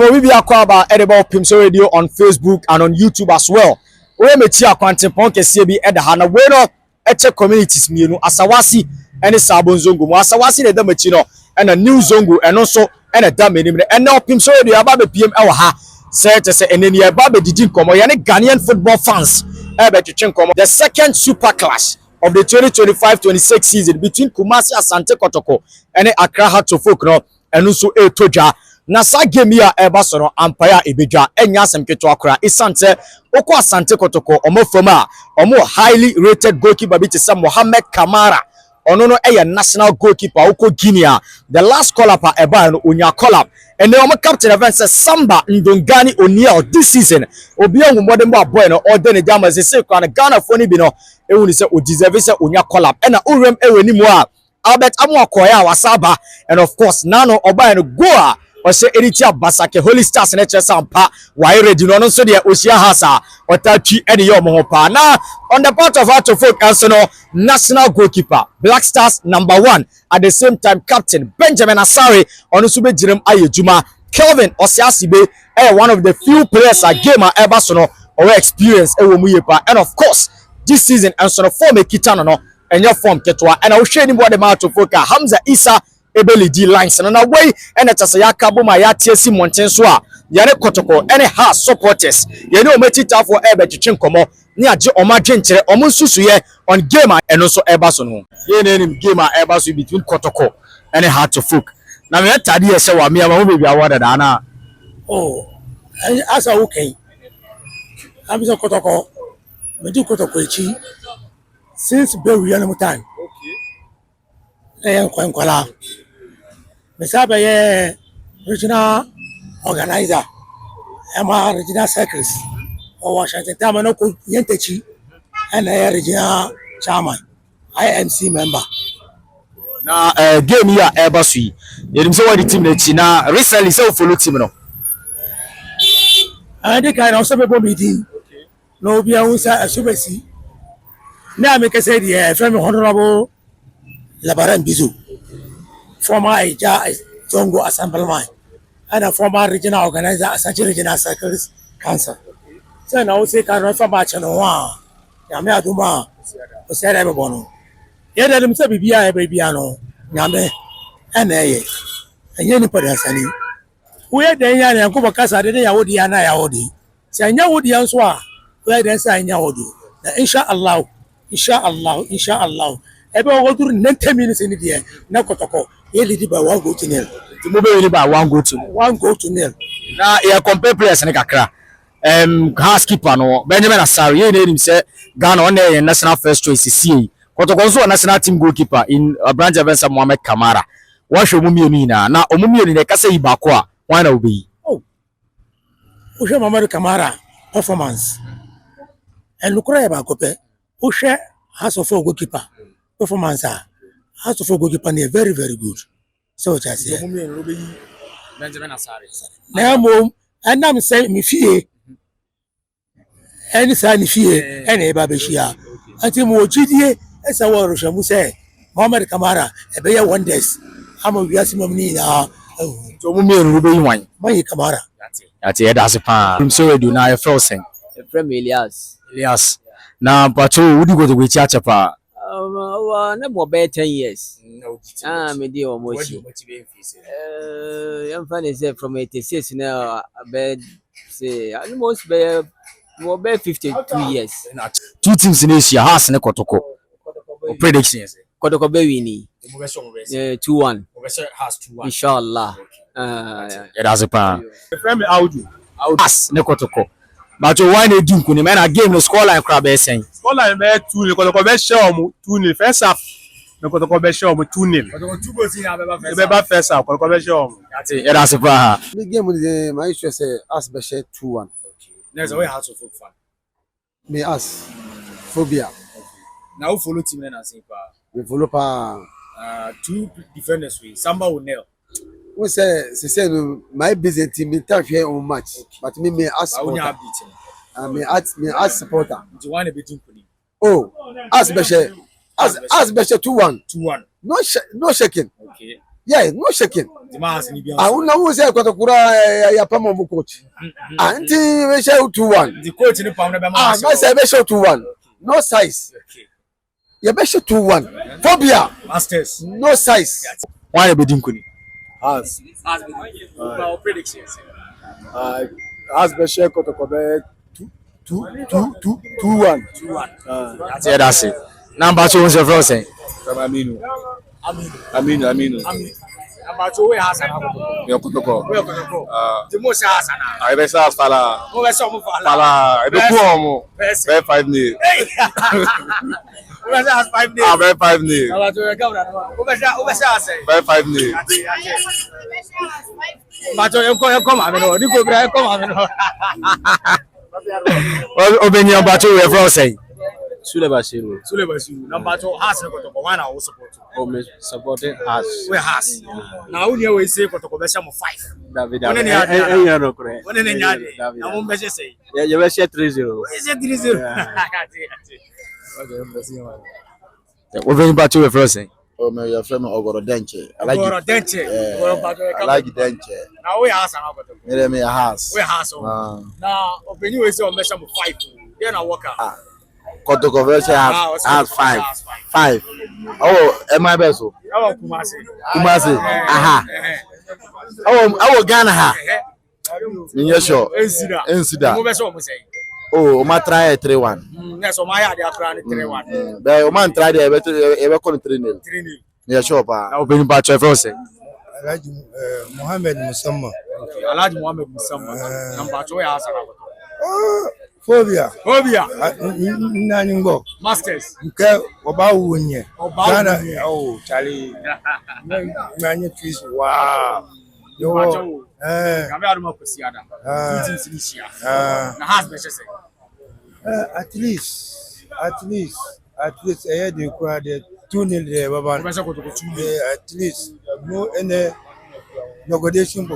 We be about Edible Pimso Radio on Facebook and on YouTube as well. We me chia kwantepon kese bi eda ha na we no eche communities mienu Asawasi ene Sabon Zongo mu Asawasi na damachi no ena New Zongo eno so ena da menim ne ena Pimso Radio aba be PM e wo ha say to say eneni e ba be didi nkomo ye ne Ghanaian football fans e be twetwe nkomo the second super clash of the 2025-26 season between Kumasi Asante Kotoko ene Accra Hearts of Oak no eno so e toja na sa game ya eba soro ampaya ebedwa enya asem keto akora isante okwa Asante Kotoko omofoma omo highly rated goalkeeper bi tse Mohamed Kamara ono no eye national goalkeeper okọ Guinea the last call up eba no onya call up and omo captain event say Samba Ndongani Oniel this season obi ahumode mbo boy no order ne jama se kwa na Ghana fo ni bi no ewu ni se o deserve se onya call up and urem eweni mu a Albert Amuakoya wasaba and of course nano oba no goa or say Eritia Basake Holy Stars and Sampa why ready no so de Osia Hasa or Tachi any yomopa now on the part of Heart of Folk Arsenal national goalkeeper Black Stars #1 at the same time captain Benjamin Asare on Sube Jirem Ayejuma Kelvin Osiasibe one of the few players a gamer ever so no or experience and of course this season and so form a kitano no and your form ketwa and I will share anybody Heart of Folk Hamza Isa Ebelidi lines and na way and it's ya kabo ma ya tiesi monten so a yare Kotoko any ha supporters ye no metita for ebe twetwe nkomo ni age omadwe nkere omo nsusu ye on game and also eba so no ye na enim game eba so between Kotoko and Heart of Folk na me tade ye se wa me ma bebi award da na asa okay am so Kotoko me do Kotoko echi since very young time Kwankwala. Mesaba ye regional organizer. Ema regional secretaries. O Washington Tamano ko yentechi and regional chairman. IMC member. Na game here eba so yi. Yedim say what the team na chi na recently say follow team no. The kind of some people meeting. No be a subesi. Na make say the friend honorable Labaran Bizu, former Ija Zongo Assemblyman, and a former regional organizer, Asante Regional Secretaries Council. So now say can refer much on one. Yame Aduma, Osera Ebono. Yet them say Bibia Babiano, Yame, and and Yenny Podasani. We had the Yan and Kubakasa, the Yahudi and Ayahudi. Say Yahudi and Swa, where they say Yahudi. Inshallah, Inshallah. Ebe go through 90 minutes in the year. Na Kotoko, he lead by 1 goal to 0. The mobile lead by 1 goal to 0. Now he compare players in Accra. Housekeeper no Benjamin Asare, he name say Ghana on the national first choice CA. Kotoko also a national team goalkeeper in branch events of Mohamed Kamara. What show mummy ni na omummy ni ka say ibako a why na obi. Oh. Ushe Mohamed Kamara performance. And lukura ibako pe. Ushe has of goalkeeper. Performance has to go keep very very good. So what I say. Benjamin Asare. Now mom and I'm saying me fee. Any sign fee any babeshia. Until mo GDA as I was say Mohamed Kamara a better wonders. I'm a Yasimum Nina. So mummy Ruby wine. My Kamara. That's it, that's a pan. So do now a frozen. From Elias. Now but would you go to which chapa? No more better 10 years. Me dear almost. I'm funny say from 86 now. I bet say almost more be 52 years. Two teams in Asia has na Kotoko. Predictions. Kotoko be winning. 2-1. Inshallah. That's a pan. Friend Audu. Has na Kotoko. But you why they do kuni man a game no score line crab saying. Score line be 2-0 Kotoko be share omo 2-0 first half. No Kotoko be share omo 2-0. Kotoko 2 goals in Abeba first half Kotoko be share omo. That's a pan. The game with my issue say as be share 2-1. Okay. There's a way Heart of Folk fan. Me as phobia. Now follow team na say pa. We follow pa 2 defenders we Samba Oniel. We say my business team in tough here on match, but me as supporter. Me as supporter. You want to be team kuni. Oh, as be share 2-1. 2-1. No shaking. Okay. Yeah, no shaking. The man has ni bi. I will not say Kotokura ya pamo mu coach. Anti we share 2-1. The coach ni pam na be ma. Ah, my say be show 2-1. No size. Okay. You be show 2-1. Phobia. Masters. No size. Why you be dinkuni? As Our predictions. as be share Kotoko be 2-1. 2-1. That's it. Number 2 was your first saying. Aminu. Aminu. Number 2 we has an Yo Kotoko. we Kotoko. The most has an. I be say as fala. Who we so mu fala. Fala. E be ku omo. Be 5 nil. Who we has 5 days. Ah, be 5 nil. Number 2 we come na. Who we has say. Be 5 nil. But you come amino. Ni go bra come amino. Obeni number 2 we first saying. Sule Bashiru. Number 2 has no Kotoko. One I will support. Oh, me supporting us. We has. Now we we say Kotoko be share 5. David. One ni Eh, no correct. One ni nyade. Na mo be say. Yeah, you will share 3-0. Is it 3-0? Okay, Obeni number 2 we first saying. Oh, my your friend Ogoro Denche. I like Ogoro it. Denche. I like it Denche. Now we has an Kotoko. Me a house. We has on. Now Obeni we say on be share 5. Then I work out. Kotoko version has 5. Oh, am I best? Our Kumasi. Aha. Oh, Ghana ha. Me sure. Insida. Mo be so mo say. Oh, ma try 3-1. Na so my yard akra ni 3-1. But o man try there e be kon 3-0. 3-0. Me sure pa. Now Obeni number 2 first saying. Alhaji Muhammad Musamma. Alhaji Muhammad Musamma. Number 2 we has an. Phobia. Nanimbo. Masters. Nke oba wunye. Ghana. Obawunye. Oh, Charlie. Manye twist. Wow. Yo. Kame aduma kwesiada. Two teams ni shia. Na has be say. At least I the crowd 2-0 there baba. Be say Kotoko 2. At least no any negotiation.